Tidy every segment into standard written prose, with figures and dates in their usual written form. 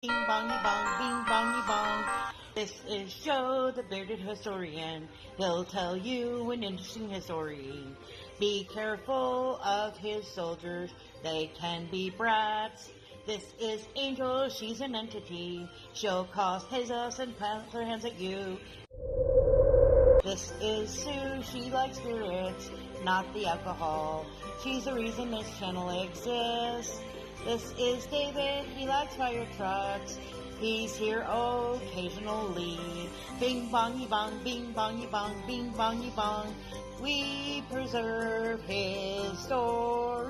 Bing bongy bong, bing bongy bong. This is Joe, the bearded historian. He'll tell you an interesting story. Be careful of his soldiers, they can be brats. This is Angel, she's an entity. She'll cause chaos and plant her hands at you. This is Sue, she likes spirits, not the alcohol. She's the reason this channel exists. This is David, he likes fire trucks. He's here occasionally. Bing bongy bong, bing bongy bong, bing bongy bong. We preserve his story.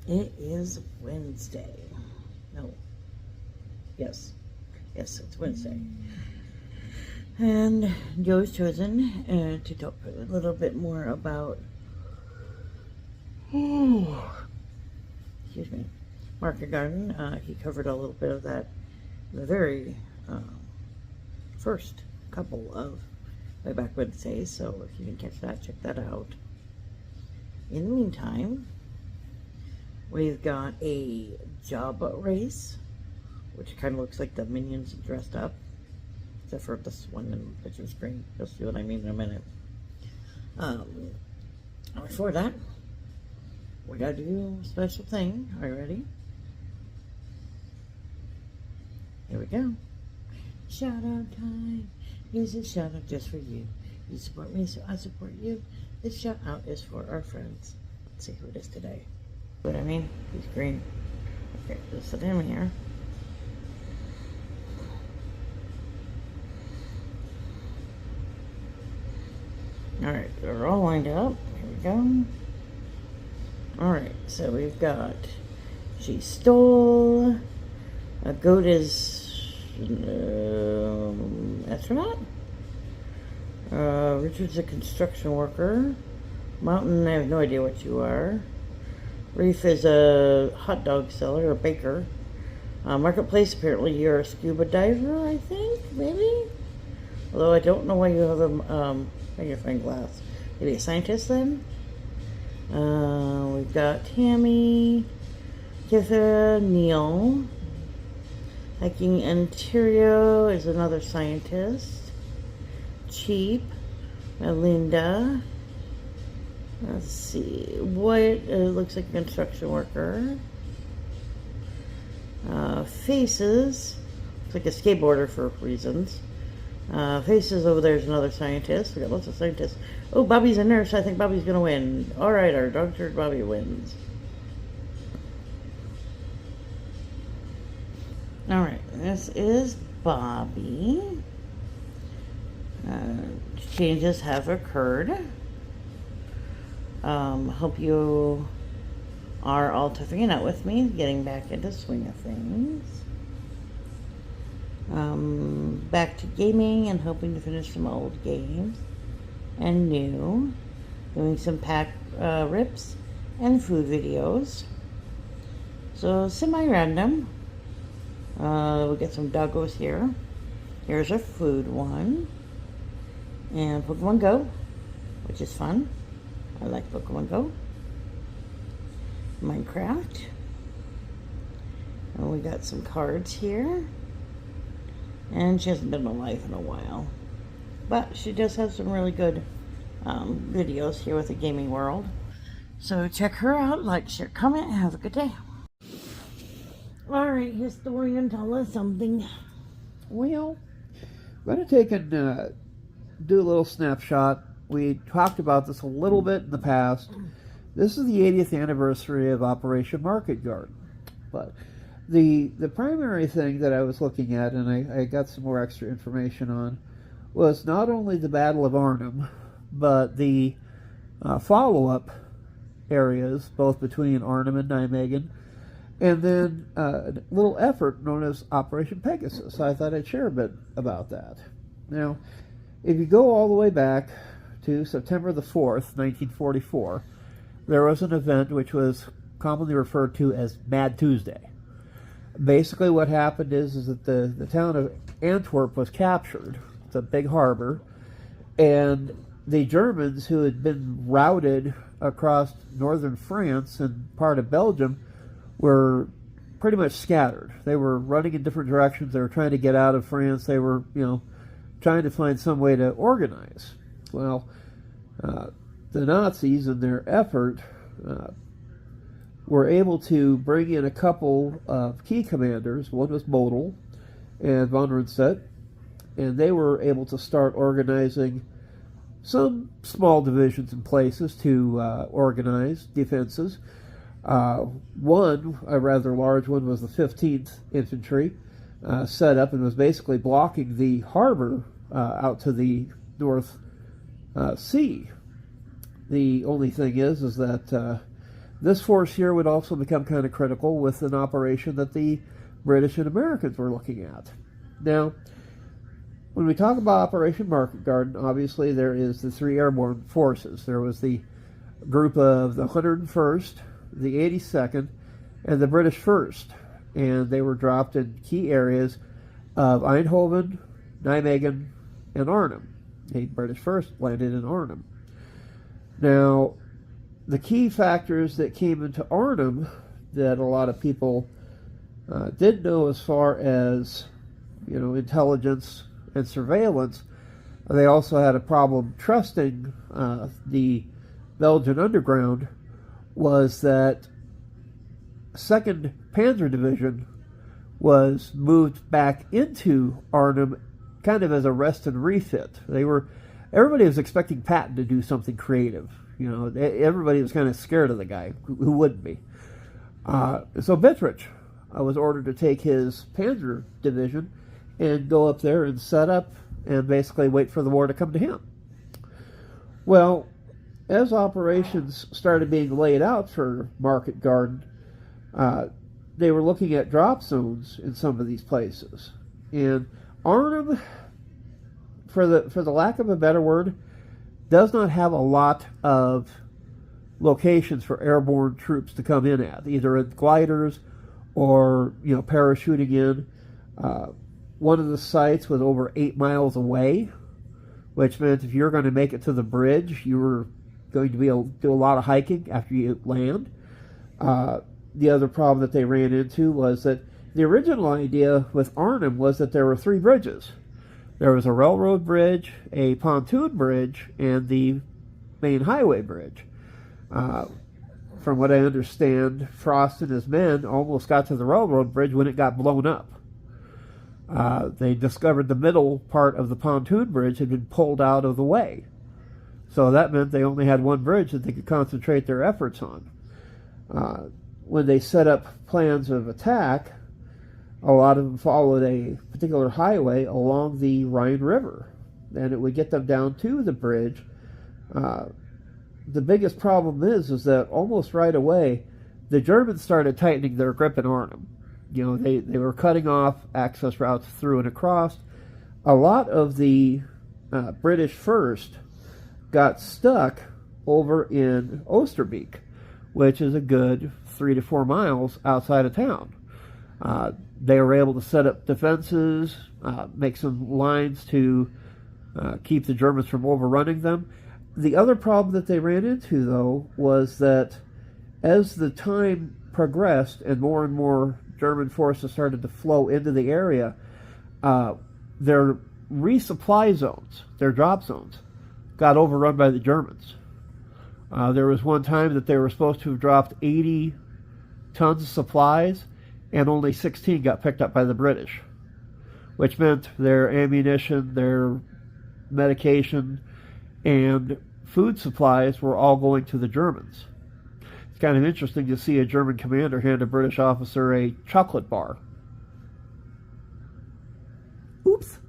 It is Wednesday. No. Yes, it's Wednesday. And Joe's chosen to talk a little bit more about excuse me, Market Garden. He covered a little bit of that in the very first couple of Wayback Wednesdays, so if you didn't catch that, check that out. In the meantime, we've got a job race, which kind of looks like the Minions dressed up, except for this one in the picture screen. You'll see what I mean in a minute. Before that, we gotta do a special thing. Are you ready? Here we go. Shout out time. Here's a shout out just for you. You support me, so I support you. This shout out is for our friends. Let's see who it is today. What I mean? He's green. Okay, just put him here. Alright, they're all lined up. Here we go. Alright, so we've got She Stole, a Goat is astronaut, Richard's a construction worker, Mountain, I have no idea what you are, Reef is a hot dog seller, a baker, Marketplace, apparently you're a scuba diver, I think, maybe? Although I don't know why you have a magnifying glass. Maybe a scientist then? We've got Tammy, Kitha, Neil, Hiking Ontario is another scientist, Cheap, Melinda, let's see, White, looks like a construction worker, Faces, looks like a skateboarder for reasons, Faces over there is another scientist. We got lots of scientists. Oh, Bobby's a nurse. I think Bobby's gonna win. Alright, our Dr. Bobby wins. Alright, this is Bobby. Changes have occurred. Hope you are all toughing it out with me, getting back into swing of things. Back to gaming and hoping to finish some old games and new, doing some pack rips and food videos. So semi-random. We get some doggos here. Here's a food one, and Pokemon Go, which is fun. I like Pokemon Go. Minecraft. And we got some cards here. And she hasn't been alive in a while, but she does have some really good videos here with the gaming world, so check her out, like, share, comment, have a good day. Alright, historian, tell us something. Well, I'm going to take and do a little snapshot. We talked about this a little bit in the past. This is the 80th anniversary of Operation Market Garden, but the primary thing that I was looking at, and I got some more extra information on, was not only the Battle of Arnhem, but the follow-up areas, both between Arnhem and Nijmegen, and then a little effort known as Operation Pegasus. I thought I'd share a bit about that. Now, if you go all the way back to September the 4th, 1944, there was an event which was commonly referred to as Mad Tuesday. Basically what happened is that the town of Antwerp was captured. It's a big harbor, and the Germans, who had been routed across northern France and part of Belgium, were pretty much scattered. They were running in different directions. They were trying to get out of France. They were, trying to find some way to organize. Well, the Nazis, in their effort, were able to bring in a couple of key commanders. One was Model and von Rundstedt, and they were able to start organizing some small divisions in places to organize defenses. One, a rather large one, was the 15th Infantry, set up and was basically blocking the harbor out to the North Sea. The only thing is that this force here would also become kind of critical with an operation that the British and Americans were looking at. Now, when we talk about Operation Market Garden, obviously there is the three airborne forces. There was the group of the 101st, the 82nd, and the British 1st, and they were dropped in key areas of Eindhoven, Nijmegen, and Arnhem. The British 1st landed in Arnhem. Now, the key factors that came into Arnhem that a lot of people did know as far as, intelligence and surveillance, they also had a problem trusting the Belgian underground, was that 2nd Panzer Division was moved back into Arnhem kind of as a rest and refit. Everybody was expecting Patton to do something creative. Everybody was kind of scared of the guy. Who wouldn't be? So Bittrich was ordered to take his Panzer Division and go up there and set up and basically wait for the war to come to him. Well, as operations started being laid out for Market Garden, they were looking at drop zones in some of these places. And Arnhem, for the lack of a better word, does not have a lot of locations for airborne troops to come in at, either in gliders or parachuting in. One of the sites was over 8 miles away, which meant if you're going to make it to the bridge, you were going to be able to do a lot of hiking after you land. The other problem that they ran into was that the original idea with Arnhem was that there were 3 bridges. There was a railroad bridge, a pontoon bridge, and the main highway bridge. From what I understand, Frost and his men almost got to the railroad bridge when it got blown up. They discovered the middle part of the pontoon bridge had been pulled out of the way. So that meant they only had one bridge that they could concentrate their efforts on. When they set up plans of attack, a lot of them followed a particular highway along the Rhine River, and it would get them down to the bridge. The biggest problem is that almost right away, the Germans started tightening their grip in Arnhem. They were cutting off access routes through and across. A lot of the British 1st got stuck over in Oosterbeek, which is a good 3 to 4 miles outside of town. They were able to set up defenses, make some lines to keep the Germans from overrunning them. The other problem that they ran into, though, was that as the time progressed and more German forces started to flow into the area, their resupply zones, their drop zones, got overrun by the Germans. There was one time that they were supposed to have dropped 80 tons of supplies, and only 16 got picked up by the British, which meant their ammunition, their medication, and food supplies were all going to the Germans. It's kind of interesting to see a German commander hand a British officer a chocolate bar. Oops.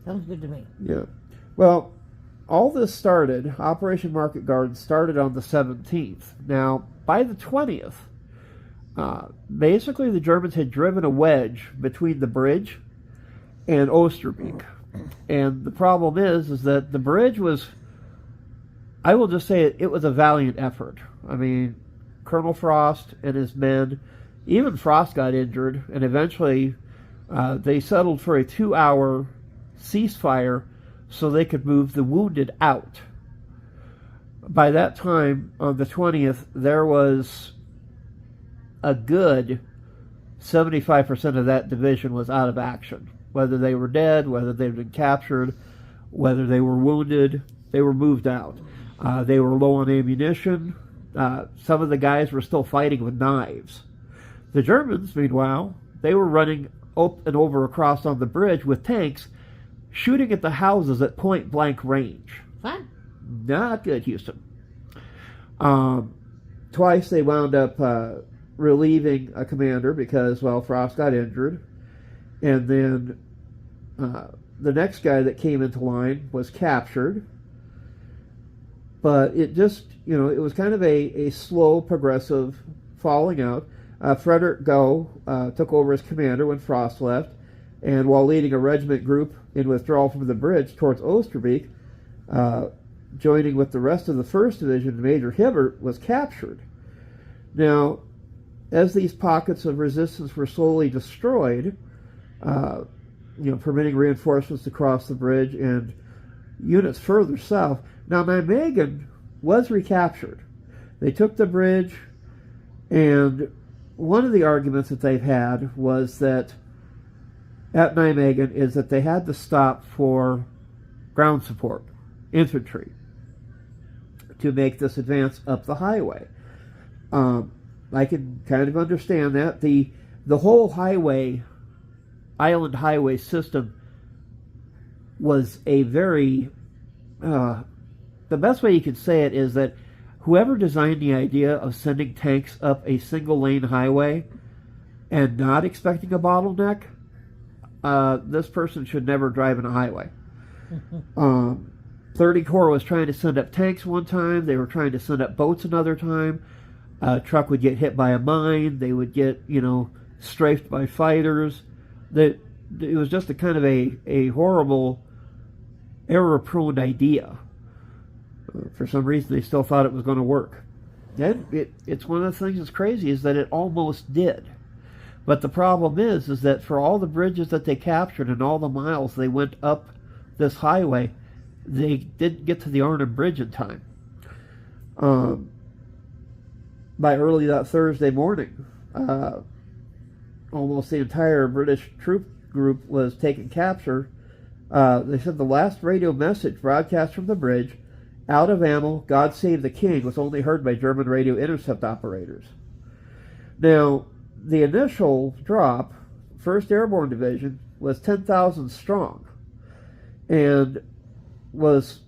Sounds good to me. Yeah. Well, all this started, Operation Market Garden started on the 17th. Now, by the 20th, basically the Germans had driven a wedge between the bridge and Oosterbeek. And the problem is that the bridge was, I will just say it was a valiant effort. I mean, Colonel Frost and his men, even Frost got injured, and eventually they settled for a 2-hour ceasefire so they could move the wounded out. By that time, on the 20th, there was a good 75% of that division was out of action. Whether they were dead, whether they'd been captured, whether they were wounded, they were moved out. They were low on ammunition. Some of the guys were still fighting with knives. The Germans, meanwhile, they were running up and over across on the bridge with tanks, shooting at the houses at point-blank range. Fun. Not good, Houston. Twice they wound up relieving a commander because, well, Frost got injured. And then the next guy that came into line was captured. But it just, it was kind of a slow, progressive falling out. Frederick Gough took over as commander when Frost left, and while leading a regiment group in withdrawal from the bridge towards Oosterbeek, joining with the rest of the 1st Division, Major Hibbert was captured. Now, as these pockets of resistance were slowly destroyed, permitting reinforcements to cross the bridge and units further south. Now, Nijmegen was recaptured. They took the bridge, and one of the arguments that they've had was that at Nijmegen is that they had to stop for ground support, infantry, to make this advance up the highway. I can kind of understand that. The whole island highway system was a very, the best way you could say it is that whoever designed the idea of sending tanks up a single lane highway and not expecting a bottleneck, this person should never drive in a highway. 30 Corps was trying to send up tanks one time. They were trying to send up boats another time. A truck would get hit by a mine. They would get, strafed by fighters. It was just a kind of a horrible, error-prone idea. For some reason, they still thought it was going to work. And it's one of the things that's crazy is that it almost did. But the problem is that for all the bridges that they captured and all the miles they went up this highway, they didn't get to the Arnhem Bridge in time. By early that Thursday morning, almost the entire British troop group was taken capture. They said the last radio message broadcast from the bridge, "Out of ammo, God save the king," was only heard by German radio intercept operators. Now, the initial drop, 1st Airborne Division, was 10,000 strong and was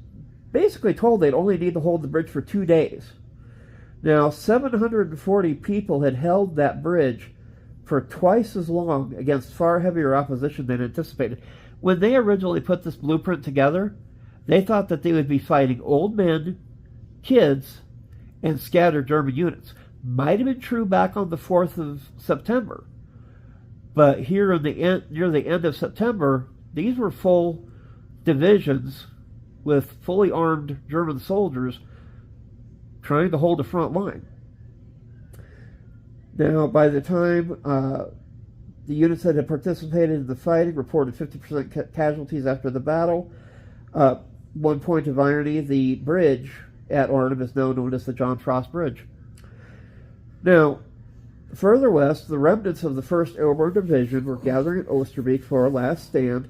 basically told they'd only need to hold the bridge for 2 days. Now, 740 people had held that bridge for twice as long against far heavier opposition than anticipated. When they originally put this blueprint together, they thought that they would be fighting old men, kids, and scattered German units. Might have been true back on the 4th of September. But here near the end of September, these were full divisions with fully armed German soldiers trying to hold the front line. Now, by the time the units that had participated in the fighting reported 50% casualties after the battle, one point of irony, the bridge at Arnhem is now known as the John Frost Bridge. Now, further west, the remnants of the 1st Airborne Division were gathering at Oosterbeek for a last stand.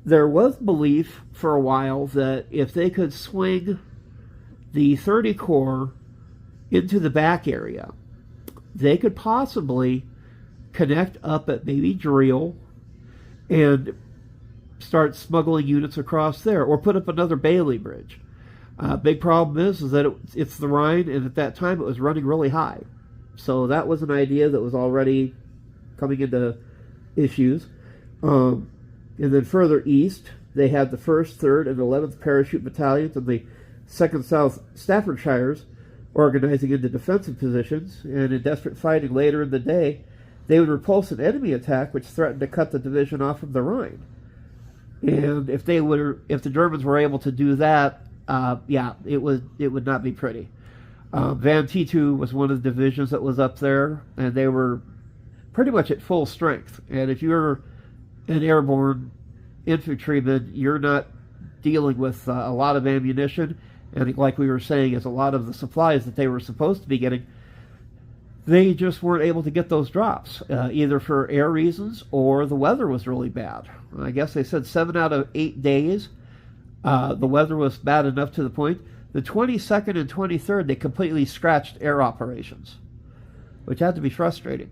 There was belief for a while that if they could swing the 30 Corps into the back area, they could possibly connect up at maybe Driel and start smuggling units across there, or put up another Bailey Bridge. Big problem is that it's the Rhine, and at that time it was running really high. So that was an idea that was already coming into issues. And then further east, they had the 1st, 3rd, and 11th Parachute Battalions and the 2nd South Staffordshires organizing into defensive positions, and in desperate fighting later in the day, they would repulse an enemy attack which threatened to cut the division off from the Rhine. And if the Germans were able to do that, it would not be pretty. Van Titu was one of the divisions that was up there, and they were pretty much at full strength. And if you're an airborne infantryman, you're not dealing with a lot of ammunition, and like we were saying, is a lot of the supplies that they were supposed to be getting, they just weren't able to get those drops, either for air reasons or the weather was really bad. I guess they said 7 out of 8 days, the weather was bad enough to the point. The 22nd and 23rd, they completely scratched air operations, which had to be frustrating.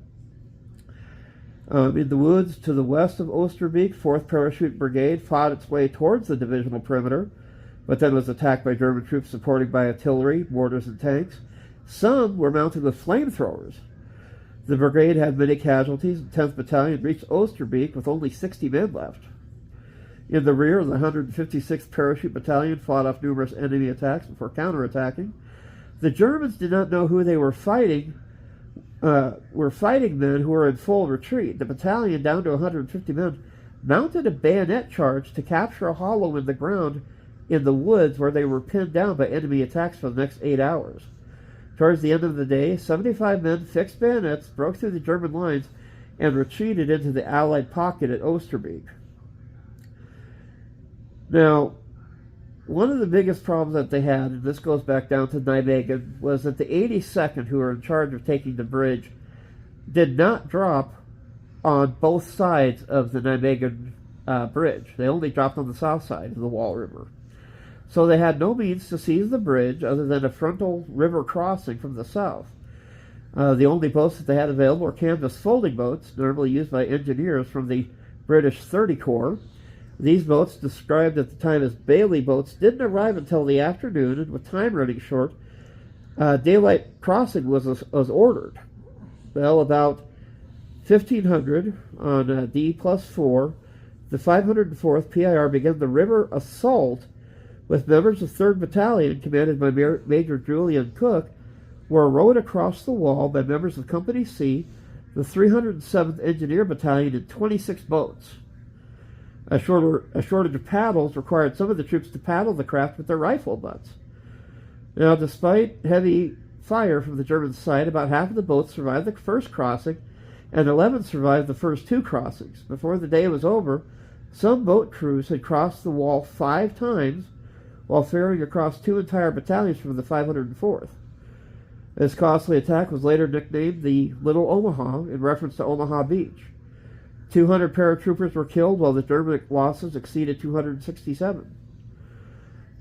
In the woods to the west of Oosterbeek, 4th Parachute Brigade fought its way towards the divisional perimeter, but then was attacked by German troops supported by artillery, mortars, and tanks. Some were mounted with flamethrowers. The brigade had many casualties, and 10th Battalion reached Oosterbeek with only 60 men left. In the rear, the 156th Parachute Battalion fought off numerous enemy attacks before counterattacking. The Germans did not know who they were fighting. Were fighting men who were in full retreat. The battalion, down to 150 men, mounted a bayonet charge to capture a hollow in the ground in the woods where they were pinned down by enemy attacks for the next 8 hours. Towards the end of the day, 75 men fixed bayonets, broke through the German lines, and retreated into the Allied pocket at Oosterbeek. Now, one of the biggest problems that they had, and this goes back down to Nijmegen, was that the 82nd, who were in charge of taking the bridge, did not drop on both sides of the Nijmegen bridge. They only dropped on the south side of the Wall River. So they had no means to seize the bridge other than a frontal river crossing from the south. The only boats that they had available were canvas folding boats, normally used by engineers from the British 30 Corps. These boats, described at the time as Bailey boats, didn't arrive until the afternoon, and with time running short, daylight crossing was ordered. Well, about 1500 on D+4, the 504th PIR began the river assault with members of 3rd Battalion, commanded by Major Julian Cook, were rowed across the wall by members of Company C, the 307th Engineer Battalion, and 26 boats. A shortage of paddles required some of the troops to paddle the craft with their rifle butts. Now, despite heavy fire from the German side, about half of the boats survived the first crossing, and 11 survived the first 2 crossings. Before the day was over, some boat crews had crossed the wall 5 times while ferrying across 2 entire battalions from the 504th. This costly attack was later nicknamed the Little Omaha in reference to Omaha Beach. 200 paratroopers were killed, while the German losses exceeded 267.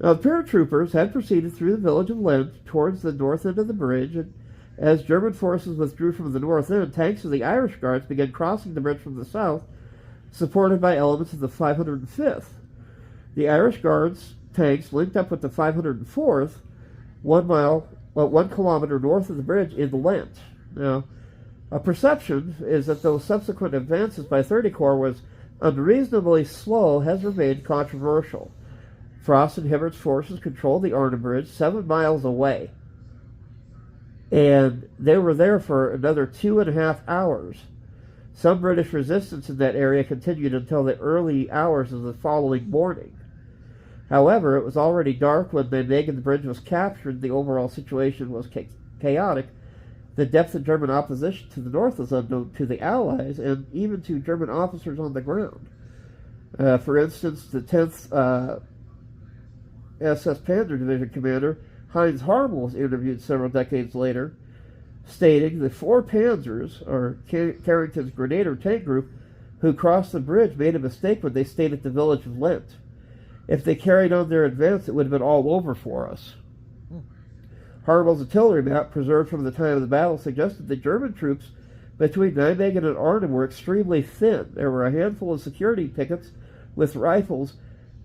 Now, the paratroopers had proceeded through the village of Lent towards the north end of the bridge, and as German forces withdrew from the north end, tanks of the Irish Guards began crossing the bridge from the south, supported by elements of the 505th. The Irish Guards tanks linked up with the 504th 1 kilometer north of the bridge in Lent. Now, a perception is that those subsequent advances by 30 Corps was unreasonably slow has remained controversial. Frost and Hibbert's forces controlled the Arnhem Bridge 7 miles away, and they were there for another 2.5 hours. Some British resistance in that area continued until the early hours of the following morning. However, it was already dark when Nijmegen Bridge was captured. The overall situation was chaotic. The depth of German opposition to the north was unknown to the Allies and even to German officers on the ground. For instance, the 10th SS Panzer Division commander Heinz Harmel was interviewed several decades later, stating the 4 Panzers, or Carrington's Grenadier Tank Group, who crossed the bridge made a mistake when they stayed at the village of Lent. If they carried on their advance, it would have been all over for us. Harmel's artillery map, preserved from the time of the battle, suggested the German troops between Nijmegen and Arnhem were extremely thin. There were a handful of security pickets with rifles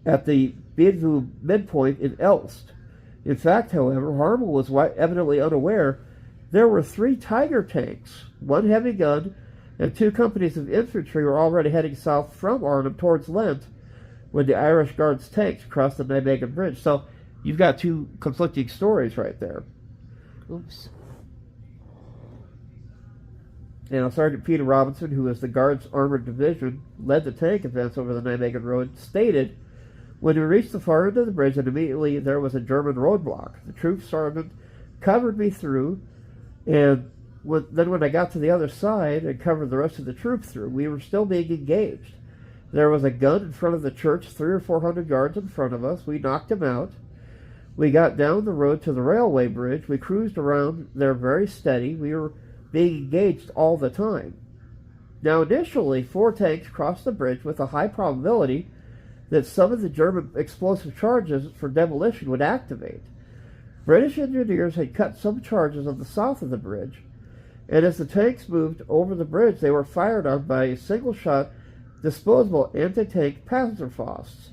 at the Bidvu midpoint in Elst. In fact, however, Harmel was evidently unaware there were 3 Tiger tanks, 1 heavy gun, and 2 companies of infantry were already heading south from Arnhem towards Lent when the Irish Guards tanks crossed the Nijmegen Bridge. So you've got 2 conflicting stories right there. Oops. Now, Sergeant Peter Robinson, who was the Guards Armored Division, led the tank advance over the Nijmegen Road, stated, "When we reached the far end of the bridge, and immediately there was a German roadblock. The troop sergeant covered me through, and then when I got to the other side and covered the rest of the troop through, we were still being engaged. There was a gun in front of the church 300 or 400 yards in front of us. We knocked him out. We got down the road to the railway bridge. We cruised around there very steady. We were being engaged all the time. Now, initially, 4 tanks crossed the bridge with a high probability that some of the German explosive charges for demolition would activate. British engineers had cut some charges on the south of the bridge, and as the tanks moved over the bridge, they were fired on by single-shot disposable anti-tank Panzerfausts,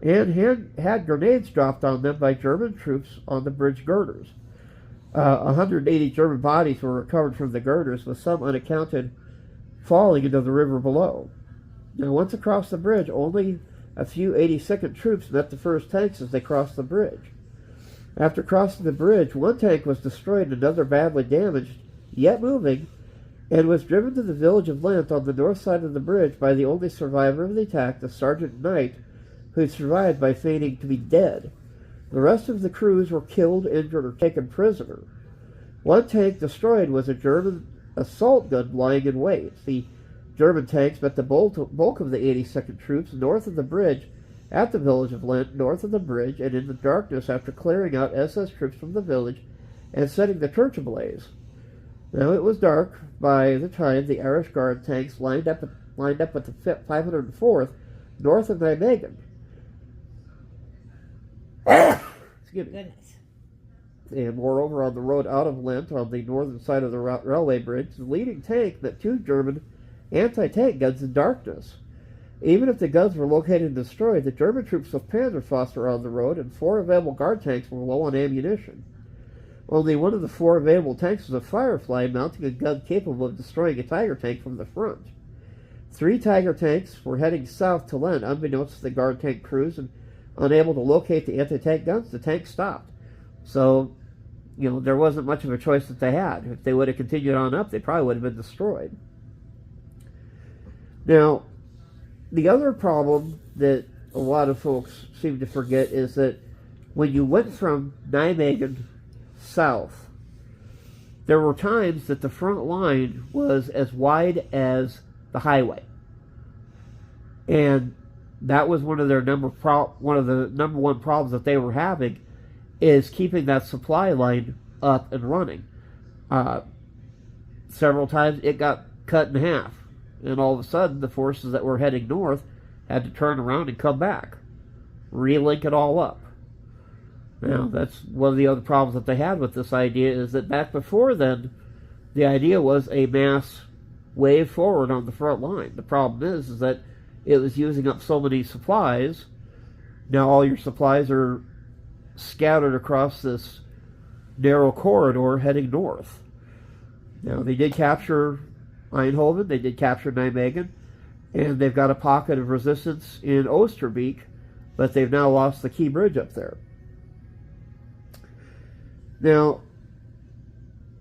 and had grenades dropped on them by German troops on the bridge girders. 180 German bodies were recovered from the girders, with some unaccounted falling into the river below. Now, once across the bridge, only a few 82nd troops met the first tanks as they crossed the bridge. After crossing the bridge, one tank was destroyed and another badly damaged, yet moving, and was driven to the village of Lent on the north side of the bridge by the only survivor of the attack, the Sergeant Knight, who survived by feigning to be dead. The rest of the crews were killed, injured, or taken prisoner. One tank destroyed was a German assault gun lying in wait. The German tanks met the bulk of the 82nd troops north of the bridge at the village of Lent, north of the bridge, and in the darkness after clearing out SS troops from the village and setting the church ablaze. Now, it was dark by the time the Irish Guard tanks lined up with the 504th north of Nijmegen. Excuse me. Goodness. And moreover, on the road out of Lent, on the northern side of the railway bridge, the leading tank met 2 German anti-tank guns in darkness. Even if the guns were located and destroyed, the German troops with Panzerfaust were on the road, and 4 available guard tanks were low on ammunition. Only one of the 4 available tanks was a Firefly, mounting a gun capable of destroying a Tiger tank from the front. 3 Tiger tanks were heading south to Lent, unbeknownst to the guard tank crews, and unable to locate the anti-tank guns, the tank stopped. So, there wasn't much of a choice that they had. If they would have continued on up, they probably would have been destroyed. Now, the other problem that a lot of folks seem to forget is that when you went from Nijmegen south, there were times that the front line was as wide as the highway. And that was one of the number one problems that they were having, is keeping that supply line up and running. Several times it got cut in half, and all of a sudden the forces that were heading north had to turn around and come back, relink it all up. Now, that's one of the other problems that they had with this idea, is that back before then, the idea was a mass wave forward on the front line. The problem is that it was using up so many supplies. Now all your supplies are scattered across this narrow corridor heading north. Now, they did capture Eindhoven, they did capture Nijmegen, and they've got a pocket of resistance in Oosterbeek, but they've now lost the key bridge up there. Now,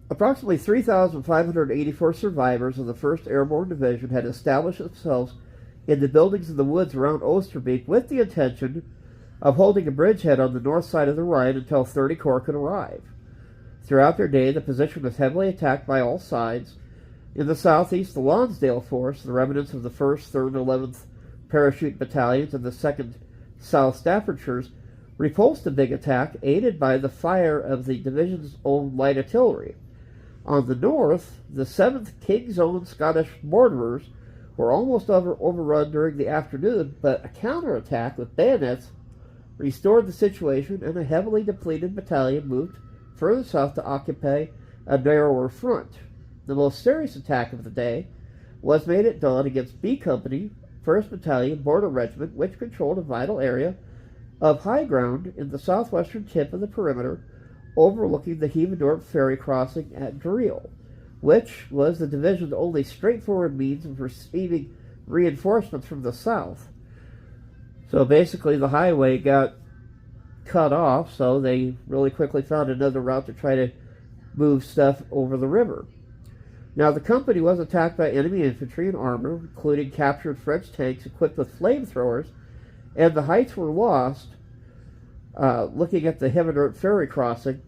approximately 3,584 survivors of the 1st Airborne Division had established themselves in the buildings in the woods around Oosterbeek with the intention of holding a bridgehead on the north side of the Rhine until 30 Corps could arrive. Throughout their day, the position was heavily attacked by all sides. In the southeast, the Lonsdale Force, the remnants of the 1st, 3rd, and 11th Parachute Battalions and the 2nd South Staffordshires, repulsed the big attack, aided by the fire of the division's own light artillery. On the north, the 7th King's Own Scottish Borderers were almost overrun during the afternoon, but a counterattack with bayonets restored the situation, and a heavily depleted battalion moved further south to occupy a narrower front. The most serious attack of the day was made at dawn against B Company, 1st Battalion, Border Regiment, which controlled a vital area of high ground in the southwestern tip of the perimeter, overlooking the Hevendorp ferry crossing at Driel, which was the division's only straightforward means of receiving reinforcements from the south. So basically the highway got cut off, so they really quickly found another route to try to move stuff over the river. Now, the company was attacked by enemy infantry and armor, including captured French tanks equipped with flamethrowers, and the heights were lost. Looking at the Hevendorp ferry crossing,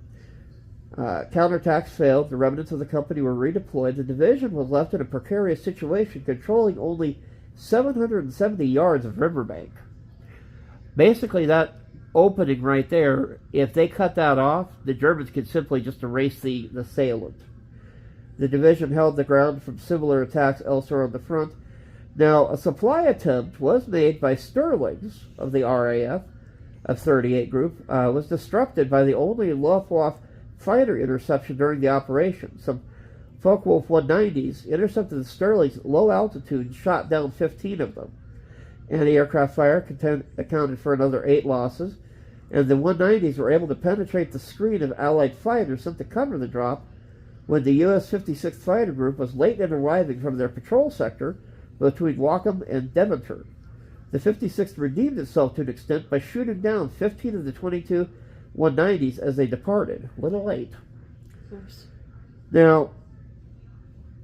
counterattacks failed, the remnants of the company were redeployed, the division was left in a precarious situation, controlling only 770 yards of riverbank. Basically, that opening right there, if they cut that off, the Germans could simply just erase the assailant. The division held the ground from similar attacks elsewhere on the front. Now, a supply attempt was made by Sterling's of the RAF, of 38 Group, was disrupted by the only Luftwaffe fighter interception during the operation. Some Focke-Wulf 190s intercepted the Sterling's at low altitude and shot down 15 of them. Anti-aircraft fire accounted for another 8 losses, and the 190s were able to penetrate the screen of Allied fighters sent to cover the drop when the U.S. 56th Fighter Group was late in arriving from their patrol sector between Wachem and Deventer. The 56th redeemed itself to an extent by shooting down 15 of the 22 190s as they departed. A little late. Oops. Now,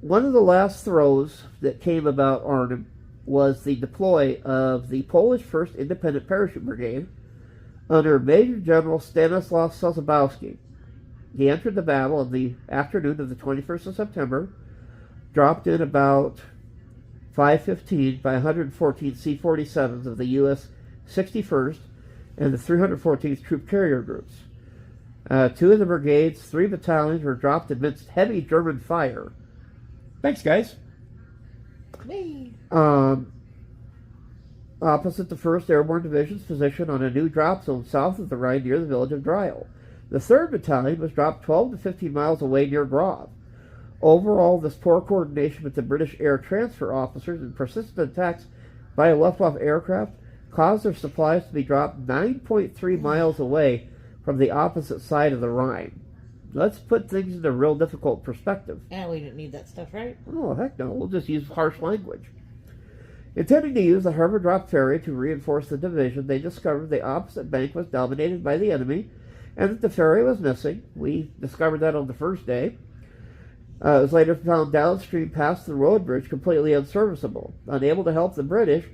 one of the last throws that came about Arnhem was the deploy of the Polish 1st Independent Parachute Brigade under Major General Stanislaw Sosabowski. He entered the battle on the afternoon of the 21st of September, dropped in about 5:15 by 114 C-47s of the U.S. 61st and the 314th Troop Carrier Groups. 2 of the brigades, 3 battalions were dropped amidst heavy German fire. Thanks, guys. Me. Opposite the 1st Airborne Division's position on a new drop zone south of the Rhine near the village of Dreil. The 3rd Battalion was dropped 12 to 15 miles away near Grave. Overall, this poor coordination with the British air transfer officers and persistent attacks by Luftwaffe aircraft caused their supplies to be dropped 9.3 miles away from the opposite side of the Rhine. Let's put things into real difficult perspective. And we didn't need that stuff, right? Oh, heck no. We'll just use harsh language. Intending to use the Harbor Drop Ferry to reinforce the division, they discovered the opposite bank was dominated by the enemy and that the ferry was missing. We discovered that on the first day. It was later found downstream past the road bridge, completely unserviceable. Unable to help the British,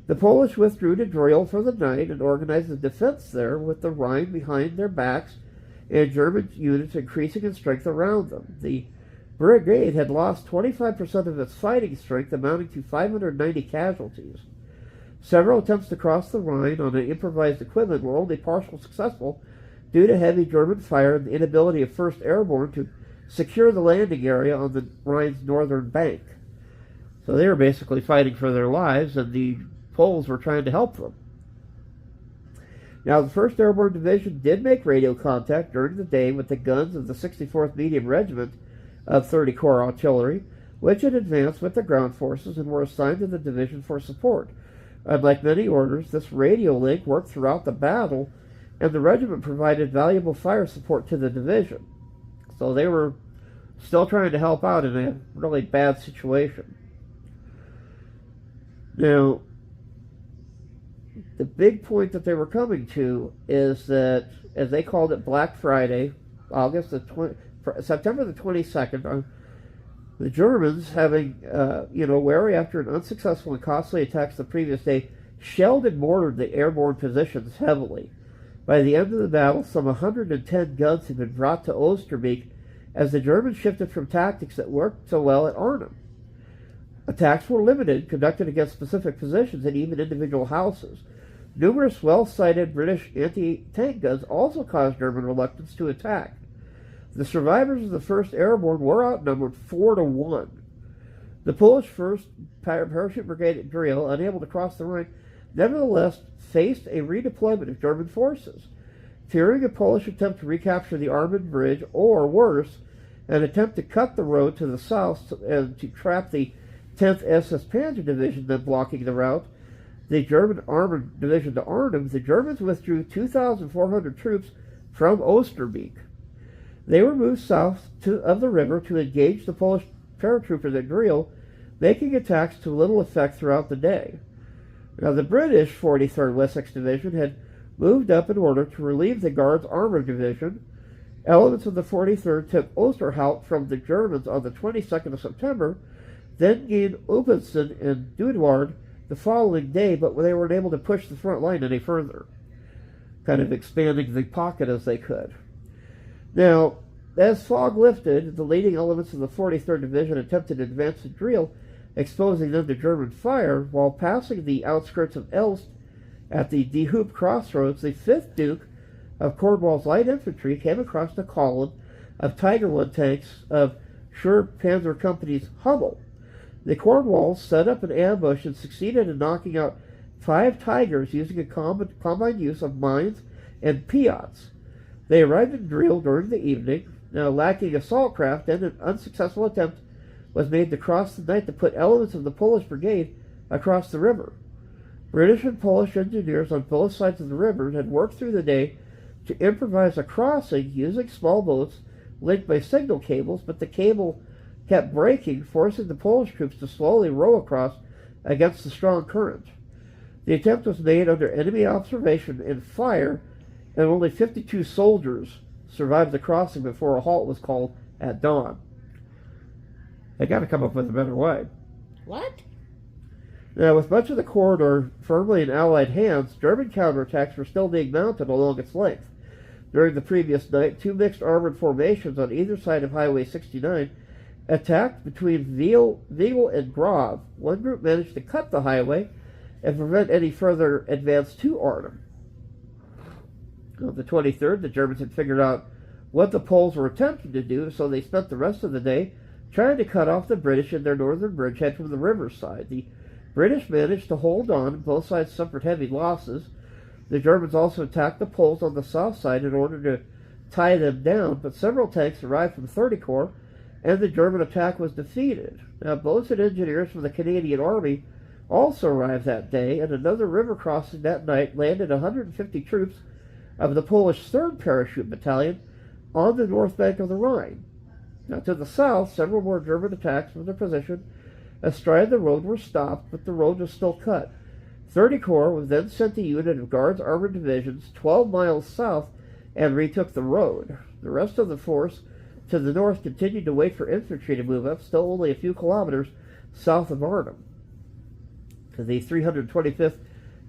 the Polish withdrew to Driel for the night and organized a defense there with the Rhine behind their backs and German units increasing in strength around them. The brigade had lost 25% of its fighting strength, amounting to 590 casualties. Several attempts to cross the Rhine on an improvised equipment were only partially successful due to heavy German fire and the inability of 1st Airborne to secure the landing area on the Rhine's northern bank. So they were basically fighting for their lives, and the Poles were trying to help them. Now, the 1st Airborne Division did make radio contact during the day with the guns of the 64th Medium Regiment of 30 Corps Artillery, which had advanced with the ground forces and were assigned to the division for support. Unlike many orders, this radio link worked throughout the battle, and the regiment provided valuable fire support to the division. So they were still trying to help out in a really bad situation. Now, the big point that they were coming to is that, as they called it, Black Friday, September the 22nd, the Germans, having, wary after an unsuccessful and costly attacks the previous day, shelled and mortared the airborne positions heavily. By the end of the battle, some 110 guns had been brought to Oosterbeek as the Germans shifted from tactics that worked so well at Arnhem. Attacks were limited, conducted against specific positions and even individual houses. Numerous well-sighted British anti-tank guns also caused German reluctance to attack. The survivors of the 1st Airborne were outnumbered 4-1. The Polish 1st Parachute Brigade at Driel, unable to cross the Rhine, nevertheless faced a redeployment of German forces. Fearing a Polish attempt to recapture the Arnhem Bridge, or worse, an attempt to cut the road to the south and to trap the 10th SS Panzer Division then blocking the route, the German Armored Division to Arnhem, the Germans withdrew 2,400 troops from Oosterbeek. They were moved south of the river to engage the Polish paratroopers at Driel, making attacks to little effect throughout the day. Now, the British 43rd Wessex Division had moved up in order to relieve the Guards Armored Division. Elements of the 43rd took Osterhout from the Germans on the 22nd of September, then gained Ubbensen and Duedward the following day, but they were unable to push the front line any further, kind of expanding the pocket as they could. Now, as fog lifted, the leading elements of the 43rd Division attempted to advance to Driel, exposing them to German fire. While passing the outskirts of Elst at the De Hoop crossroads, the 5th Duke of Cornwall's Light Infantry came across a column of Tiger I tanks of Sure Panzer Company's Hummel. The Cornwalls set up an ambush and succeeded in knocking out 5 Tigers using a combined use of mines and Piats. They arrived in Driel during the evening. Now, lacking assault craft, and an unsuccessful attempt was made to cross the night to put elements of the Polish brigade across the river. British and Polish engineers on both sides of the river had worked through the day to improvise a crossing using small boats linked by signal cables, but the cable kept breaking, forcing the Polish troops to slowly row across against the strong current. The attempt was made under enemy observation and fire, and only 52 soldiers survived the crossing before a halt was called at dawn. They got to come up with a better way. What? Now, with much of the corridor firmly in Allied hands, German counterattacks were still being mounted along its length. During the previous night, 2 mixed armored formations on either side of Highway 69 attacked between Wiegel and Grave. One group managed to cut the highway and prevent any further advance to Arnhem. On the 23rd, the Germans had figured out what the Poles were attempting to do, so they spent the rest of the day trying to cut off the British in their northern bridgehead from the riverside. The British managed to hold on, and both sides suffered heavy losses. The Germans also attacked the Poles on the south side in order to tie them down, but several tanks arrived from 30 Corps, and the German attack was defeated. Now, boats and engineers from the Canadian Army also arrived that day, and another river crossing that night landed 150 troops of the Polish 3rd Parachute Battalion on the north bank of the Rhine. Now, to the south, several more German attacks from their position astride the road were stopped, but the road was still cut. 30 Corps was then sent a unit of Guards Armored Divisions 12 miles south and retook the road. The rest of the force to the north continued to wait for infantry to move up, still only a few kilometers south of Arnhem. The 325th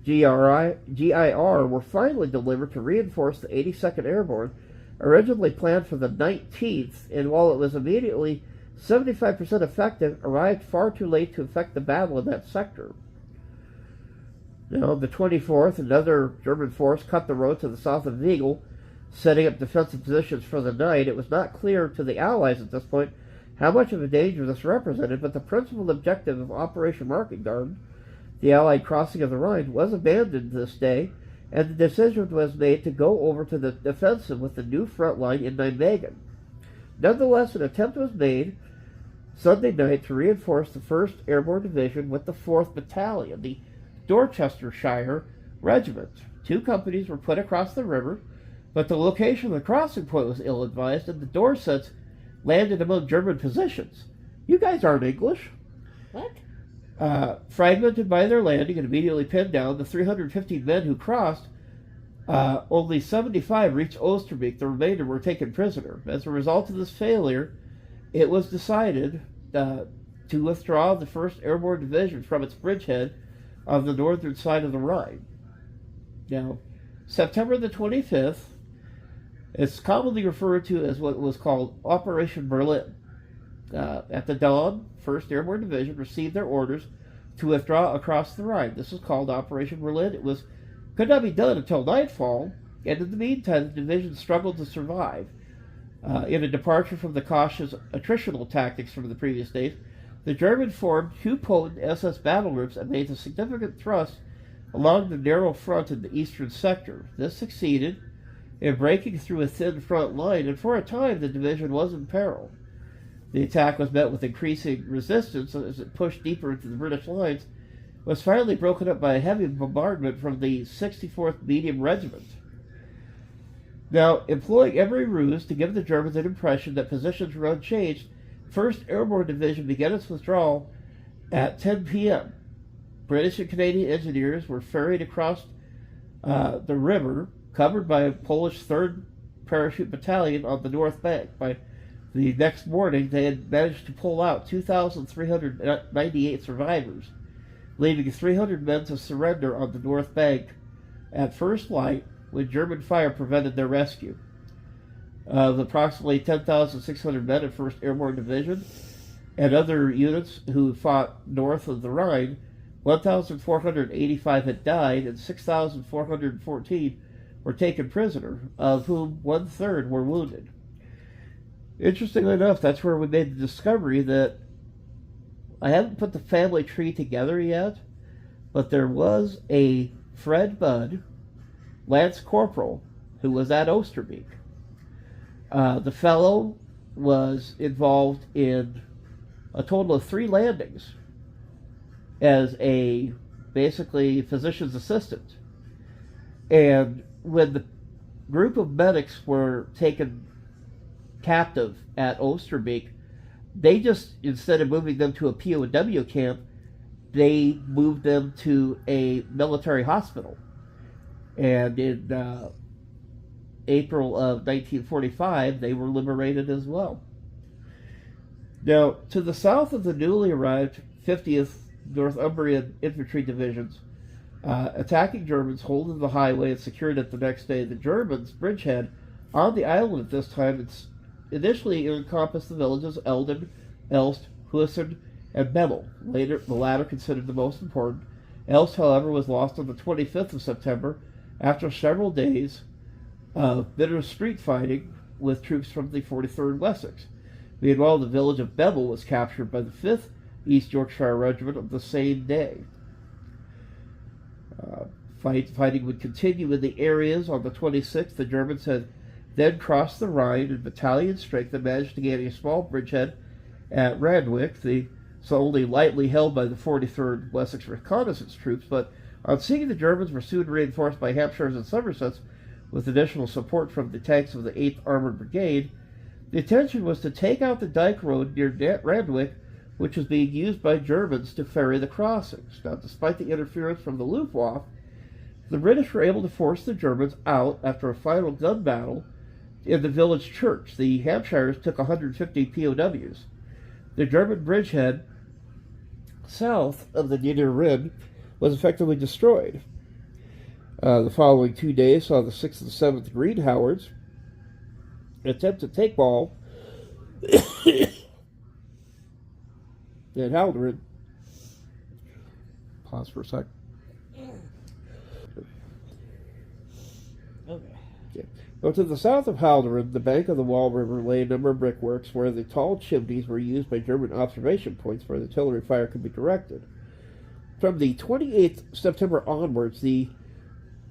GIR were finally delivered to reinforce the 82nd Airborne, originally planned for the 19th, and while it was immediately 75% effective, arrived far too late to affect the battle in that sector. Now, on the 24th, another German force cut the road to the south of Wiegel, setting up defensive positions for the night. It was not clear to the Allies at this point how much of a danger this represented, but the principal objective of Operation Market Garden, the Allied crossing of the Rhine, was abandoned this day, and the decision was made to go over to the defensive with the new front line in Nijmegen. Nonetheless, an attempt was made Sunday night to reinforce the 1st Airborne Division with the 4th Battalion, the Dorchestershire Regiment. 2 companies were put across the river, but the location of the crossing point was ill-advised, and the Dorsets landed among German positions. You guys aren't English. What? Fragmented by their landing and immediately pinned down, the 315 men who crossed, only 75 reached Oosterbeek. The remainder were taken prisoner. As a result of this failure, it was decided to withdraw the 1st Airborne Division from its bridgehead on the northern side of the Rhine. Now, September the 25th, it's commonly referred to as what was called Operation Berlin. At the dawn, 1st Airborne Division received their orders to withdraw across the Rhine. This was called Operation Berlin. It could not be done until nightfall, and in the meantime, the division struggled to survive. In a departure from the cautious attritional tactics from the previous days, the Germans formed 2 potent SS battle groups and made a significant thrust along the narrow front in the eastern sector. This succeeded in breaking through a thin front line, and for a time the division was in peril. The attack was met with increasing resistance as it pushed deeper into the British lines, was finally broken up by a heavy bombardment from the 64th Medium Regiment. Now, employing every ruse to give the Germans an impression that positions were unchanged, 1st Airborne Division began its withdrawal at 10 p.m. British and Canadian engineers were ferried across the river, covered by a Polish 3rd Parachute Battalion on the north bank. By the next morning, they had managed to pull out 2,398 survivors, leaving 300 men to surrender on the north bank at first light when German fire prevented their rescue. Of approximately 10,600 men of 1st Airborne Division and other units who fought north of the Rhine, 1,485 had died and 6,414 were taken prisoner, of whom 1/3 were wounded. Interestingly enough, that's where we made the discovery that I haven't put the family tree together yet, but there was a Fred Budd, Lance Corporal, who was at Osterbeek. The fellow was involved in a total of 3 landings as a basically physician's assistant. And when the group of medics were taken captive at Osterbeek, they just, instead of moving them to a POW camp, they moved them to a military hospital. And in April of 1945, they were liberated as well. Now, to the south of the newly arrived 50th Northumbrian Infantry Divisions, attacking Germans holding the highway and secured it the next day, the Germans' bridgehead on the island at this time initially encompassed the villages Elden, Elst, Huissen, and Bemmel. Later, the latter considered the most important. Elst, however, was lost on the 25th of September after several days of bitter street fighting with troops from the 43rd Wessex. Meanwhile, the village of Bemmel was captured by the 5th East Yorkshire Regiment on the same day. Fighting would continue in the areas. On the 26th, the Germans had then crossed the Rhine in battalion strength and managed to gain a small bridgehead at Randwick, only lightly held by the 43rd Wessex reconnaissance troops, but on seeing the Germans were soon reinforced by Hampshires and Somersets with additional support from the tanks of the 8th Armored Brigade, the intention was to take out the dike road near Randwick, which was being used by Germans to ferry the crossings. Now, despite the interference from the Luftwaffe, the British were able to force the Germans out after a final gun battle in the village church. The Hampshires took 150 POWs. The German bridgehead south of the Nieder Rhin was effectively destroyed. The following 2 days saw the 6th and 7th Green Howards attempt to take Ball and Haldren. Pause for a sec. Okay. But to the south of Haldren, the bank of the Wall River, lay a number of brickworks where the tall chimneys were used by German observation points where the artillery fire could be directed. From the 28th September onwards, the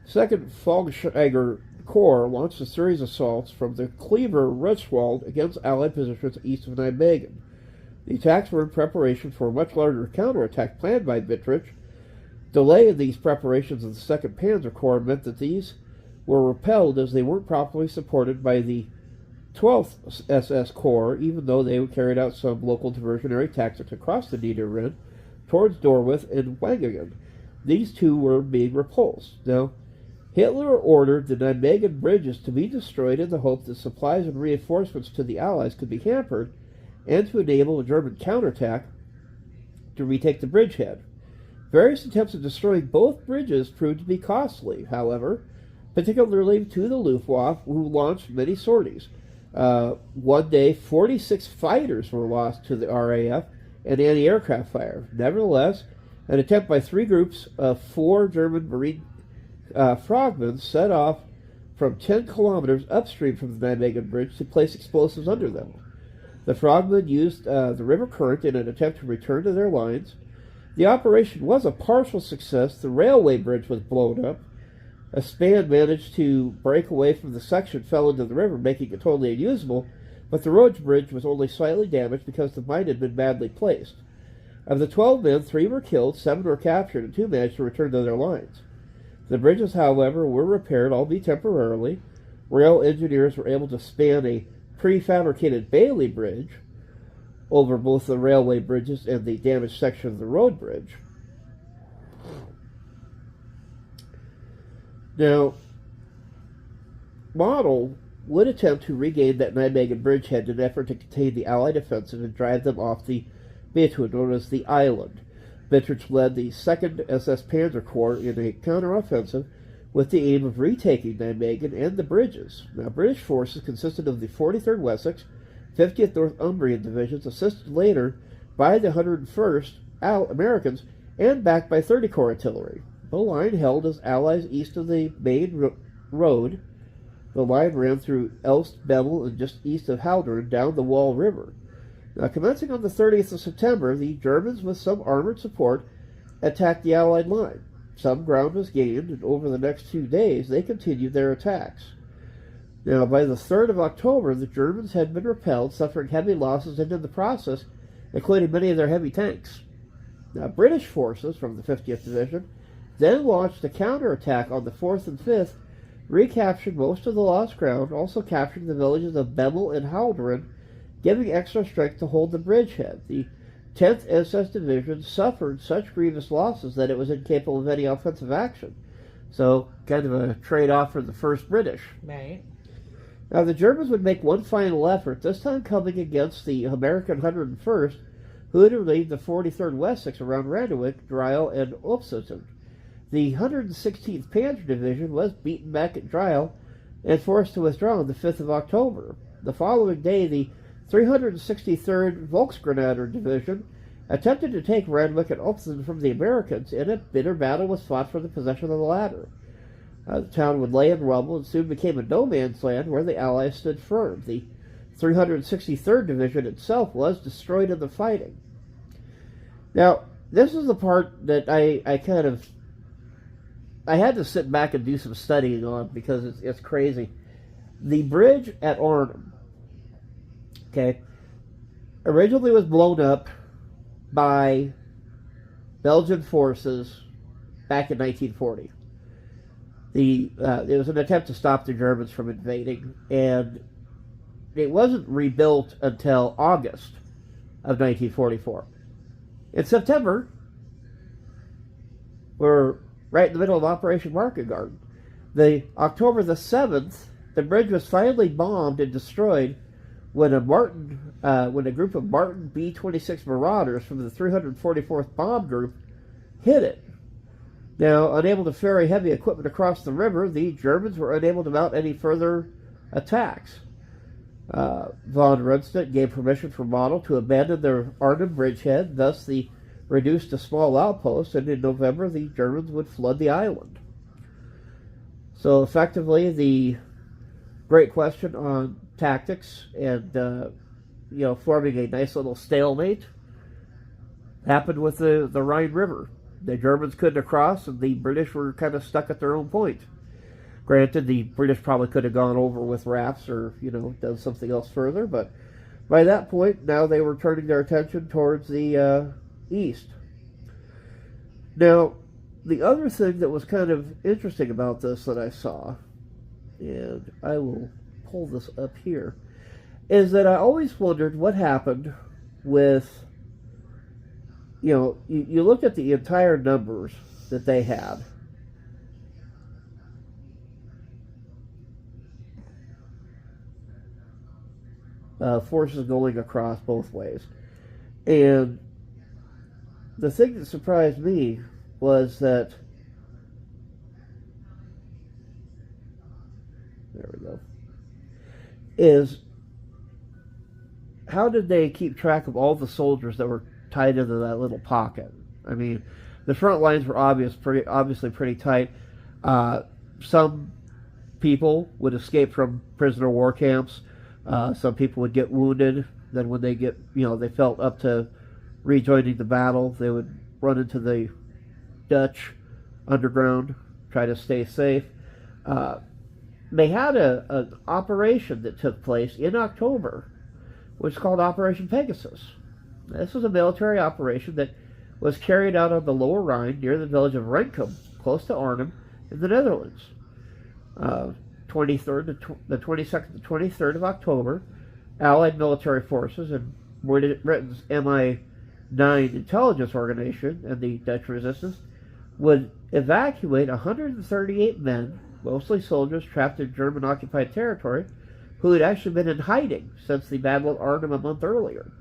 2nd Volksjäger Corps launched a series of assaults from the Cleaver Rechwald against Allied positions east of Nijmegen. The attacks were in preparation for a much larger counterattack planned by Bittrich. Delay in these preparations of the 2nd Panzer Corps meant that these were repelled as they weren't properly supported by the 12th SS Corps, even though they carried out some local diversionary tactics across the Nieder Rhin towards Dorwith and Wangingen. These two were being repulsed. Now, Hitler ordered the Nijmegen bridges to be destroyed in the hope that supplies and reinforcements to the Allies could be hampered and to enable a German counterattack to retake the bridgehead. Various attempts at destroying both bridges proved to be costly, however, particularly to the Luftwaffe, who launched many sorties. One day, 46 fighters were lost to the RAF and anti-aircraft fire. Nevertheless, an attempt by 3 groups of 4 German Marine frogmen set off from 10 kilometers upstream from the Nijmegen Bridge to place explosives under them. The frogmen used the river current in an attempt to return to their lines. The operation was a partial success. The railway bridge was blown up. A span managed to break away from the section, fell into the river, making it totally unusable, but the road bridge was only slightly damaged because the mine had been badly placed. Of the 12 men, 3 were killed, 7 were captured, and 2 managed to return to their lines. The bridges, however, were repaired, albeit temporarily. Rail engineers were able to span a prefabricated Bailey Bridge over both the railway bridges and the damaged section of the road bridge. Now, Model would attempt to regain that Nijmegen bridgehead in an effort to contain the Allied offensive and drive them off the Betuwe, known as the Island. Bittrich led the 2nd SS Panzer Corps in a counteroffensive with the aim of retaking Nijmegen and the bridges. Now, British forces consisted of the 43rd Wessex, 50th Northumbrian Divisions, assisted later by the 101st Americans, and backed by 30 Corps artillery. The line held as allies east of the main road, The line ran through Elst, Bemmel, and just east of Haldern down the Wall River. Now, commencing on the 30th of September, the Germans, with some armored support, attacked the Allied line. Some ground was gained, and over the next 2 days they continued their attacks. Now, by the 3rd of October, the Germans had been repelled, suffering heavy losses and in the process, including many of their heavy tanks. Now, British forces from the 50th Division then launched a counterattack on the 4th and 5th, recaptured most of the lost ground, also capturing the villages of Bemmel and Haldern, giving extra strength to hold the bridgehead. The 10th SS Division suffered such grievous losses that it was incapable of any offensive action. So, kind of a trade-off for the 1st British. Right. Now, the Germans would make one final effort, this time coming against the American 101st, who had relieved the 43rd Wessex around Randwick, Driel, and Upsuten. The 116th Panzer Division was beaten back at Driel and forced to withdraw on the 5th of October. The following day, the 363rd Volksgrenader Division attempted to take Randwick and Upsuten from the Americans, and a bitter battle was fought for the possession of the latter. The town would lay in rubble and soon became a no-man's land where the Allies stood firm. The 363rd Division itself was destroyed in the fighting. Now, this is the part that I had to sit back and do some studying on because it's crazy. The bridge at Arnhem, okay, originally was blown up by Belgian forces back in 1940. It was an attempt to stop the Germans from invading, and it wasn't rebuilt until August of 1944. In September, we're right in the middle of Operation Market Garden. October the 7th, the bridge was finally bombed and destroyed when a group of Martin B-26 Marauders from the 344th Bomb Group hit it. Now, unable to ferry heavy equipment across the river, the Germans were unable to mount any further attacks. Von Rundstedt gave permission for Model to abandon their Arnhem bridgehead, thus the reduced to small outposts, and in November the Germans would flood the island. So effectively, the great question on tactics and forming a nice little stalemate happened with the Rhine River. The Germans couldn't cross, and the British were kind of stuck at their own point. Granted, the British probably could have gone over with rafts or, done something else further, but by that point, now they were turning their attention towards the east. Now, the other thing that was kind of interesting about this that I saw, and I will pull this up here, is that I always wondered what happened with, you looked at the entire numbers that they had. Forces going across both ways. And the thing that surprised me was that, there we go, is how did they keep track of all the soldiers that were tied into that little pocket? I mean, the front lines were obviously pretty tight. Some people would escape from prisoner war camps. Some people would get wounded. Then when they felt up to rejoining the battle, they would run into the Dutch underground, try to stay safe. They had an operation that took place in October, which is called Operation Pegasus. This was a military operation that was carried out on the Lower Rhine near the village of Renkum, close to Arnhem, in the Netherlands. 22nd to 23rd of October, Allied military forces and Britain's MI9 intelligence organization and the Dutch resistance would evacuate 138 men, mostly soldiers trapped in German-occupied territory, who had actually been in hiding since the Battle of Arnhem a month earlier.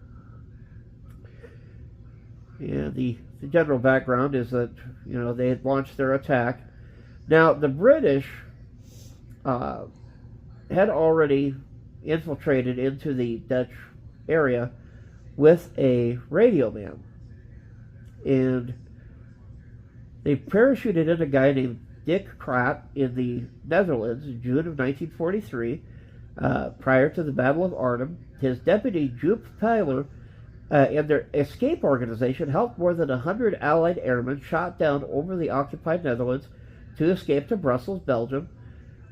And the general background is that, they had launched their attack. Now, the British had already infiltrated into the Dutch area with a radio man. And they parachuted in a guy named Dick Krat in the Netherlands in June of 1943, prior to the Battle of Arnhem. His deputy, Joop Pyler, and their escape organization helped more than 100 Allied airmen shot down over the occupied Netherlands to escape to Brussels, Belgium,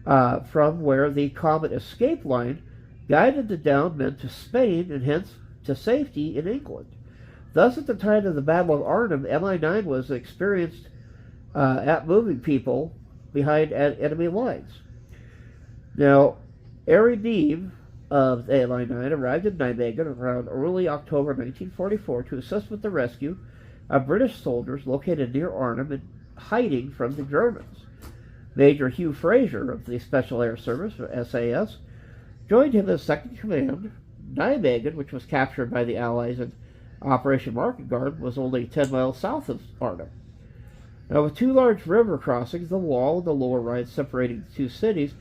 from where the Comet escape line guided the downed men to Spain and hence to safety in England. Thus, at the time of the Battle of Arnhem, Mi-9 was experienced at moving people behind enemy lines. Now, Arie Dieve of Mi-9 arrived in Nijmegen around early October 1944 to assist with the rescue of British soldiers located near Arnhem and hiding from the Germans. Major Hugh Fraser of the Special Air Service, or SAS, joined him as second command. Nijmegen, which was captured by the Allies in Operation Market Guard, was only 10 miles south of Arnhem. Now, with two large river crossings, the Wall and the Lower Rhine separating the two cities,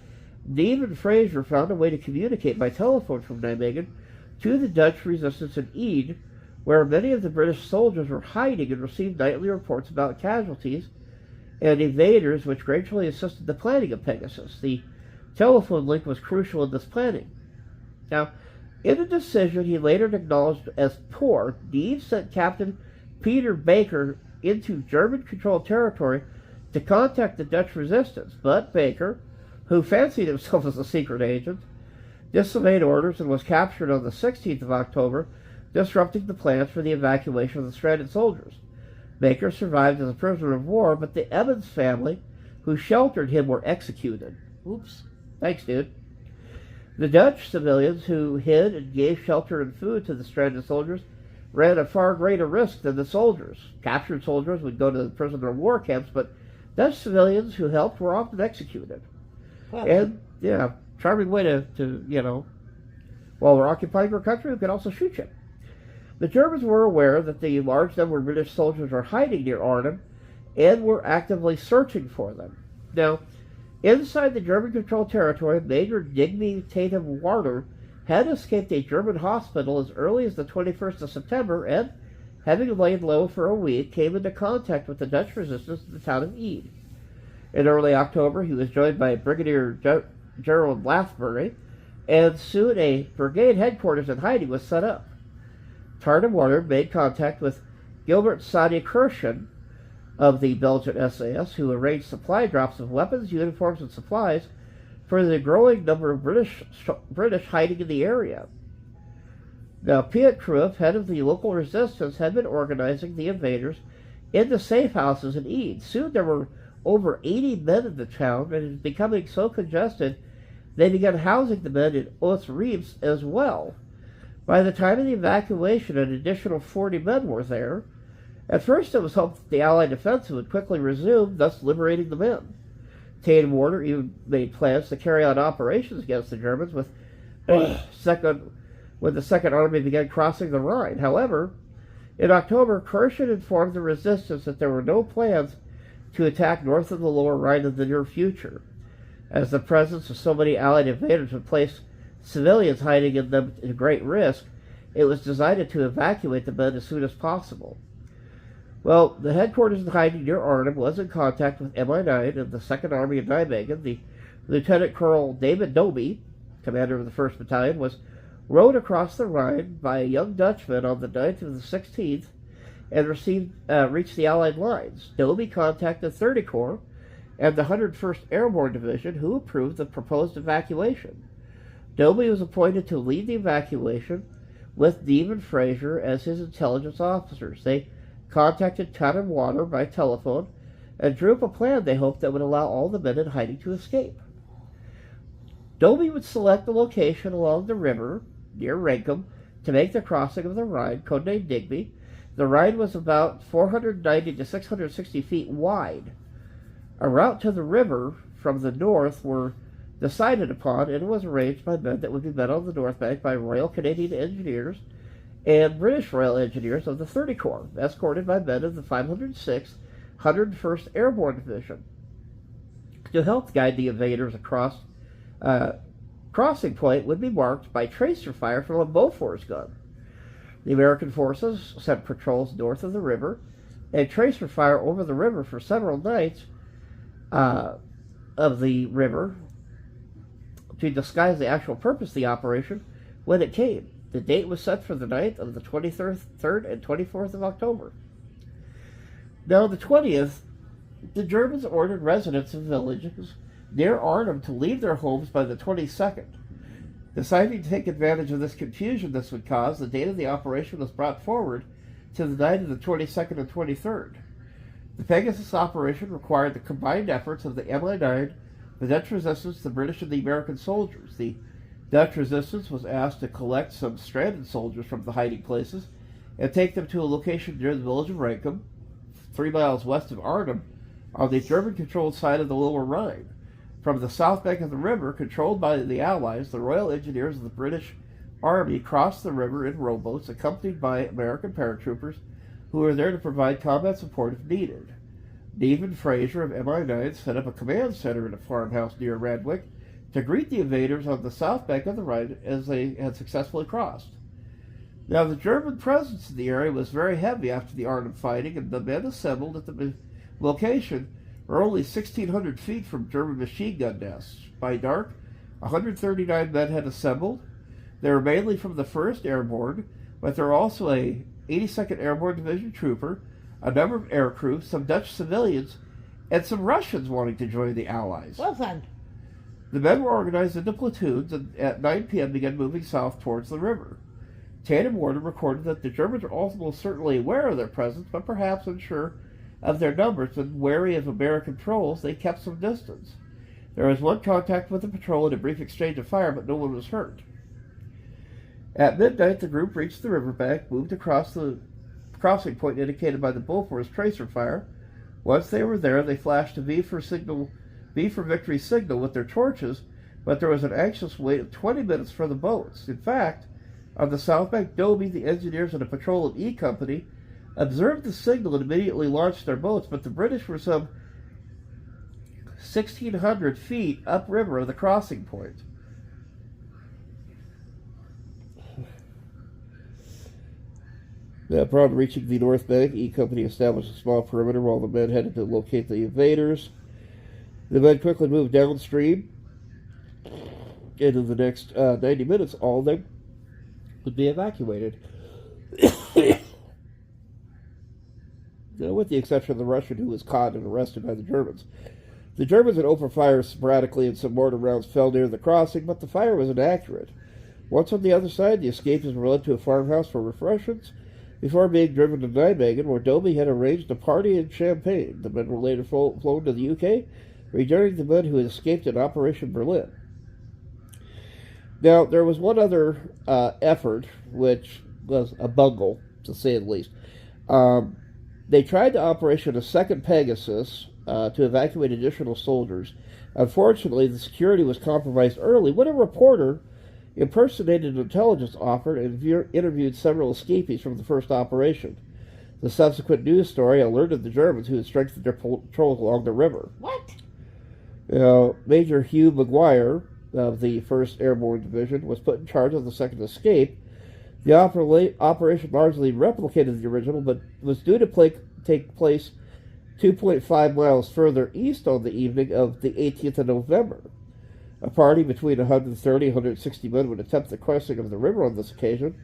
Dieve and Fraser found a way to communicate by telephone from Nijmegen to the Dutch resistance in Eede, where many of the British soldiers were hiding, and received nightly reports about casualties and invaders, which gradually assisted the planning of Pegasus. The telephone link was crucial in this planning. Now, in a decision he later acknowledged as poor, Dieve sent Captain Peter Baker into German-controlled territory to contact the Dutch resistance, but Baker, who fancied himself as a secret agent, disobeyed orders and was captured on the 16th of October, disrupting the plans for the evacuation of the stranded soldiers. Baker survived as a prisoner of war, but the Emmons family, who sheltered him, were executed. Oops. Thanks, dude. The Dutch civilians who hid and gave shelter and food to the stranded soldiers ran a far greater risk than the soldiers. Captured soldiers would go to the prisoner of war camps, but Dutch civilians who helped were often executed. Well, and, yeah, charming way to, while we're occupying your country, we could also shoot you. The Germans were aware that the large number of British soldiers were hiding near Arnhem and were actively searching for them. Now, inside the German-controlled territory, Major Digby Tatum Warner had escaped a German hospital as early as the 21st of September and, having laid low for a week, came into contact with the Dutch resistance in the town of Eede. In early October, he was joined by Brigadier Gerald Lathbury, and soon a brigade headquarters in hiding was set up. Tatum Warner made contact with Gilbert Sadi Kirschen of the Belgian SAS, who arranged supply drops of weapons, uniforms, and supplies for the growing number of British hiding in the area. Now, Piet Kruif, head of the local resistance, had been organizing the invaders into safe houses in Eede. Soon there were over 80 men in the town, and it was becoming so congested they began housing the men in Oost-Reems as well. By the time of the evacuation, an additional 40 men were there. At first, it was hoped that the Allied offensive would quickly resume, thus liberating the men. Tatum Warner even made plans to carry out operations against the Germans when the Second Army began crossing the Rhine. However, in October, Kirschen informed the resistance that there were no plans to attack north of the Lower Rhine in the near future, as the presence of so many Allied invaders would place civilians hiding in them at great risk. It was decided to evacuate the men as soon as possible. Well, the headquarters in hiding near Arnhem was in contact with Mi-9 and the Second Army in Nijmegen. The Lieutenant Colonel David Doby, commander of the 1st Battalion, was rowed across the Rhine by a young Dutchman on the 9th of the 16th and reached the Allied lines. Doby contacted 30 Corps and the 101st Airborne Division, who approved the proposed evacuation. Doby was appointed to lead the evacuation with Dieve and Fraser as his intelligence officers. They contacted Tatum Warner by telephone and drew up a plan they hoped that would allow all the men in hiding to escape. Doby would select a location along the river near Renkum to make the crossing of the Rhine, codenamed Digby. The Rhine was about 490 to 660 feet wide. A route to the river from the north were decided upon, and was arranged by men that would be met on the north bank by Royal Canadian Engineers and British Royal Engineers of the 30 Corps, escorted by men of the 506th 101st Airborne Division. To help guide the invaders across, crossing point would be marked by tracer fire from a Bofors gun. The American forces sent patrols north of the river and tracer fire over the river for several nights uh, of the river to disguise the actual purpose of the operation when it came. The date was set for the night of the 23rd and 24th of October. Now, the 20th, the Germans ordered residents of villages near Arnhem to leave their homes by the 22nd. Deciding to take advantage of this confusion this would cause, the date of the operation was brought forward to the night of the 22nd and 23rd. The Pegasus operation required the combined efforts of the MI9, the Dutch resistance, the British, and the American soldiers. The Dutch resistance was asked to collect some stranded soldiers from the hiding places and take them to a location near the village of Rankum, 3 miles west of Arnhem, on the German-controlled side of the Lower Rhine. From the south bank of the river, controlled by the Allies, the Royal Engineers of the British Army crossed the river in rowboats, accompanied by American paratroopers, who were there to provide combat support if needed. Neven Fraser of MI9 set up a command center in a farmhouse near Randwick to greet the invaders on the south bank of the Rhine as they had successfully crossed. Now, the German presence in the area was very heavy after the Arnhem fighting, and the men assembled at the location were only 1,600 feet from German machine gun nests. By dark, 139 men had assembled. They were mainly from the 1st Airborne, but there were also a 82nd Airborne Division trooper, a number of aircrew, some Dutch civilians, and some Russians wanting to join the Allies. Well done. The men were organized into platoons and at 9 p.m. began moving south towards the river. Tandem Warner recorded that the Germans were almost certainly aware of their presence, but perhaps unsure of their numbers and wary of American patrols, they kept some distance. There was one contact with the patrol and a brief exchange of fire, but no one was hurt. At midnight, the group reached the riverbank, moved across the crossing point indicated by the Bofors tracer fire. Once they were there, they flashed a V for victory signal with their torches, but there was an anxious wait of 20 minutes for the boats. In fact, on the south bank, Doby, the engineers, and a patrol of E Company observed the signal and immediately launched their boats, but the British were some 1,600 feet upriver of the crossing point. Upon reaching the north bank, E Company established a small perimeter while the men headed to locate the invaders. The men quickly moved downstream, and in the next 90 minutes, all of them would be evacuated. With the exception of the Russian, who was caught and arrested by the Germans. The Germans had opened fire sporadically, and some mortar rounds fell near the crossing, but the fire was inaccurate. Once on the other side, the escapees were led to a farmhouse for refreshments before being driven to Nijmegen, where Doby had arranged a party and champagne. The men were later flown to the UK, rejoining the men who had escaped in Operation Berlin. Now, there was one other effort, which was a bungle, to say the least. They tried to operation a second Pegasus to evacuate additional soldiers. Unfortunately, the security was compromised early when a reporter impersonated an intelligence officer and interviewed several escapees from the first operation. The subsequent news story alerted the Germans, who had strengthened their patrols along the river. What? Major Hugh Maguire of the 1st Airborne Division was put in charge of the second escape. The operation largely replicated the original, but was due to take place 2.5 miles further east on the evening of the 18th of November. A party between 130 and 160 men would attempt the crossing of the river on this occasion,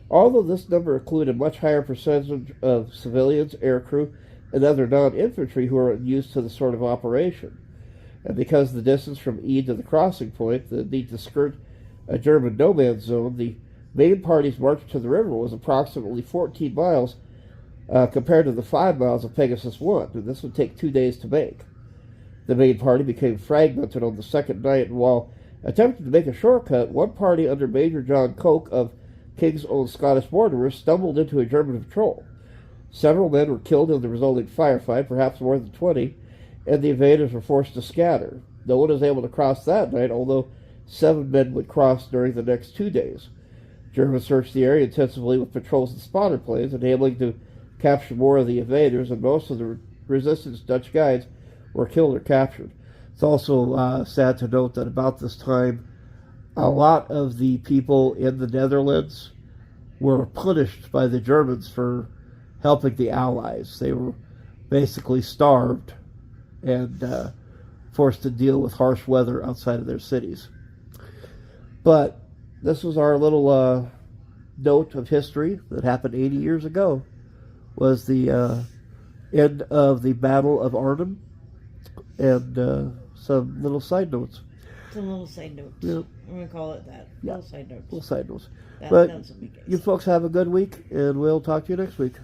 although this number included a much higher percentage of civilians, aircrew, and other non-infantry who were used to the sort of operation. And because the distance from E to the crossing point, the need to skirt a German no-man's zone, the main party's march to the river was approximately 14 miles compared to the 5 miles of Pegasus 1, and this would take 2 days to make. The main party became fragmented on the second night, and while attempting to make a shortcut, one party under Major John Coke of King's Own Scottish Borderers stumbled into a German patrol. Several men were killed in the resulting firefight, perhaps more than 20, and the invaders were forced to scatter. No one was able to cross that night, although 7 men would cross during the next 2 days. Germans searched the area intensively with patrols and spotter planes, enabling to capture more of the invaders, and most of the resistance Dutch guides were killed or captured. It's also sad to note that about this time, a lot of the people in the Netherlands were punished by the Germans for helping the Allies. They were basically starved and forced to deal with harsh weather outside of their cities. But this was our little note of history that happened 80 years ago. Was the end of the Battle of Arnhem, and some little side notes. Some little side notes. Yeah. I'm going to call it that. Yeah. Little side notes. Little side notes. That But was a big case. you folks have a good week, and we'll talk to you next week.